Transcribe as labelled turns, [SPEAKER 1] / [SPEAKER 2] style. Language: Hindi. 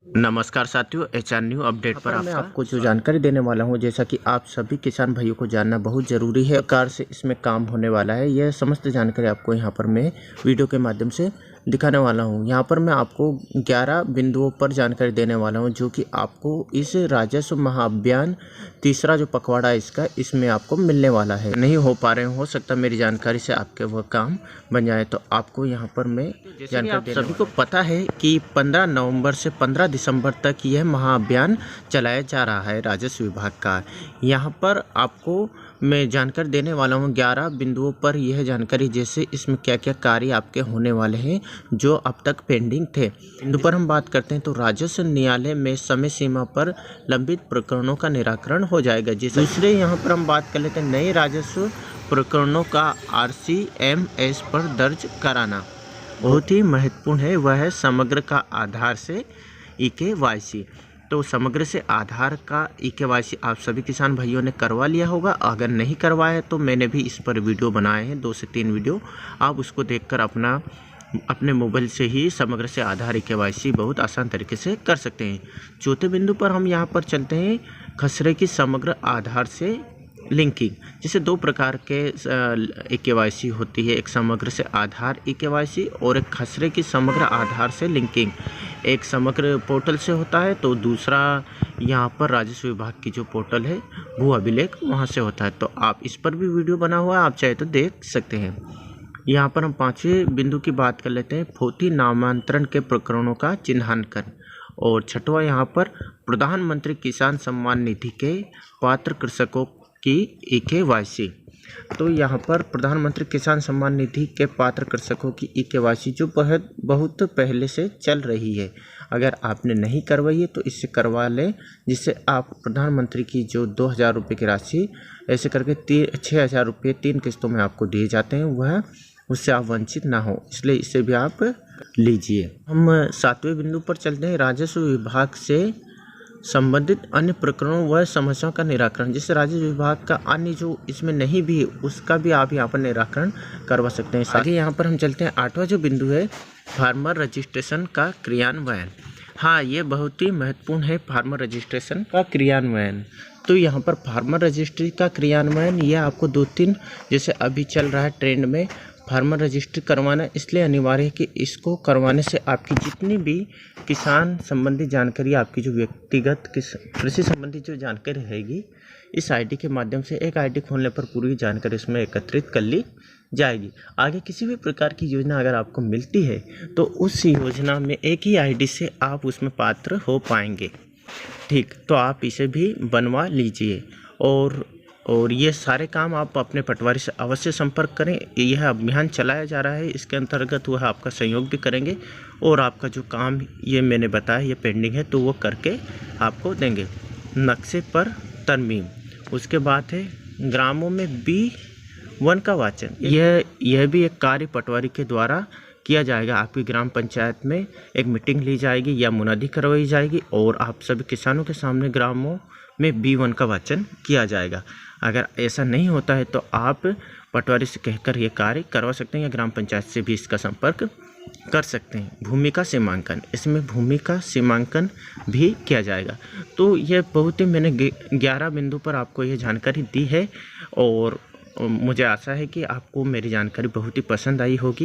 [SPEAKER 1] नमस्कार साथियों, एचआर न्यू अपडेट पर
[SPEAKER 2] मैं आपको जो जानकारी देने वाला हूं, जैसा कि आप सभी किसान भाइयों को जानना बहुत ज़रूरी है, प्रकार से इसमें काम होने वाला है। यह समस्त जानकारी आपको यहां पर मैं वीडियो के माध्यम से दिखाने वाला हूं। यहां पर मैं आपको 11 बिंदुओं पर जानकारी देने वाला हूं, जो कि आपको इस राजस्व महाअभियान तीसरा जो पखवाड़ा है इसमें आपको मिलने वाला है। नहीं हो पा रहे हो सकता मेरी जानकारी से आपके वह काम बन जाए, तो आपको यहाँ पर मैं जानकारी आप सभी को पता है कि 15 नवंबर से 15 दिसंबर तक यह महाअभियान चलाया जा रहा है राजस्व विभाग का। यहाँ पर आपको मैं जानकारी देने वाला हूँ 11 बिंदुओं पर। यह जानकारी जैसे इसमें क्या क्या कार्य आपके होने वाले हैं जो अब तक पेंडिंग थे। बिंदु पर हम बात करते हैं तो राजस्व न्यायालय में समय सीमा पर लंबित प्रकरणों का निराकरण हो जाएगा। जैसे दूसरे यहाँ पर हम बात कर लेते हैं नए राजस्व प्रकरणों का RCMS पर दर्ज कराना बहुत ही महत्वपूर्ण है। वह है समग्र का आधार से EKYC। तो समग्र से आधार का EKYC आप सभी किसान भाइयों ने करवा लिया होगा। अगर नहीं करवाया है तो मैंने भी इस पर वीडियो बनाए हैं, 2 से 3 वीडियो। आप उसको देखकर अपने मोबाइल से ही समग्र से आधार EKYC बहुत आसान तरीके से कर सकते हैं। चौथे बिंदु पर हम यहाँ पर चलते हैं खसरे की समग्र आधार से लिंकिंग। जैसे 2 प्रकार के EKYC होती है, एक समग्र से आधार EKYC और एक खसरे की समग्र आधार से लिंकिंग। एक समग्र पोर्टल से होता है तो दूसरा यहाँ पर राजस्व विभाग की जो पोर्टल है भू अभिलेख वहाँ से होता है। तो आप इस पर भी वीडियो बना हुआ है, आप चाहे तो देख सकते हैं। यहाँ पर हम 5वें बिंदु की बात कर लेते हैं फौती नामांतरण के प्रकरणों का चिन्हांकन। और 6वां यहाँ पर प्रधानमंत्री किसान सम्मान निधि के पात्र कृषकों की EKYC। तो यहाँ पर प्रधानमंत्री किसान सम्मान निधि के पात्र कृषकों की EKYC जो बहुत पहले से चल रही है। अगर आपने नहीं करवाई है तो इससे करवा लें, जिससे आप प्रधानमंत्री की जो 2000 रुपये की राशि ऐसे करके 6000 रुपये 3 किस्तों में आपको दिए जाते हैं, वह उससे आप वंचित ना हो, इसलिए इसे भी आप लीजिए। हम 7वें बिंदु पर चलते हैं राजस्व विभाग से संबंधित अन्य प्रकरणों व समस्याओं का निराकरण। जिससे राजस्व विभाग का अन्य जो इसमें नहीं भी उसका भी आप यहाँ पर निराकरण करवा सकते हैं। आगे यहाँ पर हम चलते हैं 8वां जो बिंदु है फार्मर रजिस्ट्रेशन का क्रियान्वयन। हाँ, ये बहुत ही महत्वपूर्ण है फार्मर रजिस्ट्रेशन का क्रियान्वयन। तो यहाँ पर फार्मर रजिस्ट्री का क्रियान्वयन यह आपको 2-3 जैसे अभी चल रहा है ट्रेंड में फार्मर रजिस्ट्री करवाना इसलिए अनिवार्य है कि इसको करवाने से आपकी जितनी भी किसान संबंधी जानकारी, आपकी जो व्यक्तिगत कृषि संबंधी जो जानकारी रहेगी, इस आईडी के माध्यम से एक आईडी खोलने पर पूरी जानकारी इसमें एकत्रित कर ली जाएगी। आगे किसी भी प्रकार की योजना अगर आपको मिलती है तो उस योजना में एक ही आईडी से आप उसमें पात्र हो पाएंगे। ठीक, तो आप इसे भी बनवा लीजिए। और ये सारे काम आप अपने पटवारी से अवश्य संपर्क करें। यह अभियान चलाया जा रहा है, इसके अंतर्गत वह आपका सहयोग भी करेंगे और आपका जो काम ये मैंने बताया ये पेंडिंग है तो वो करके आपको देंगे। नक्शे पर तरमीम, उसके बाद है ग्रामों में B1 का वाचन। यह भी एक कार्य पटवारी के द्वारा किया जाएगा। आपकी ग्राम पंचायत में एक मीटिंग ली जाएगी या मुनादी करवाई जाएगी और आप सभी किसानों के सामने ग्रामों में B1 का वाचन किया जाएगा। अगर ऐसा नहीं होता है तो आप पटवारी से कहकर ये कार्य करवा सकते हैं या ग्राम पंचायत से भी इसका संपर्क कर सकते हैं। भूमि का सीमांकन, इसमें भूमि का सीमांकन भी किया जाएगा। तो यह बहुत ही मैंने 11 बिंदु पर आपको ये जानकारी दी है और मुझे आशा है कि आपको मेरी जानकारी बहुत ही पसंद आई होगी।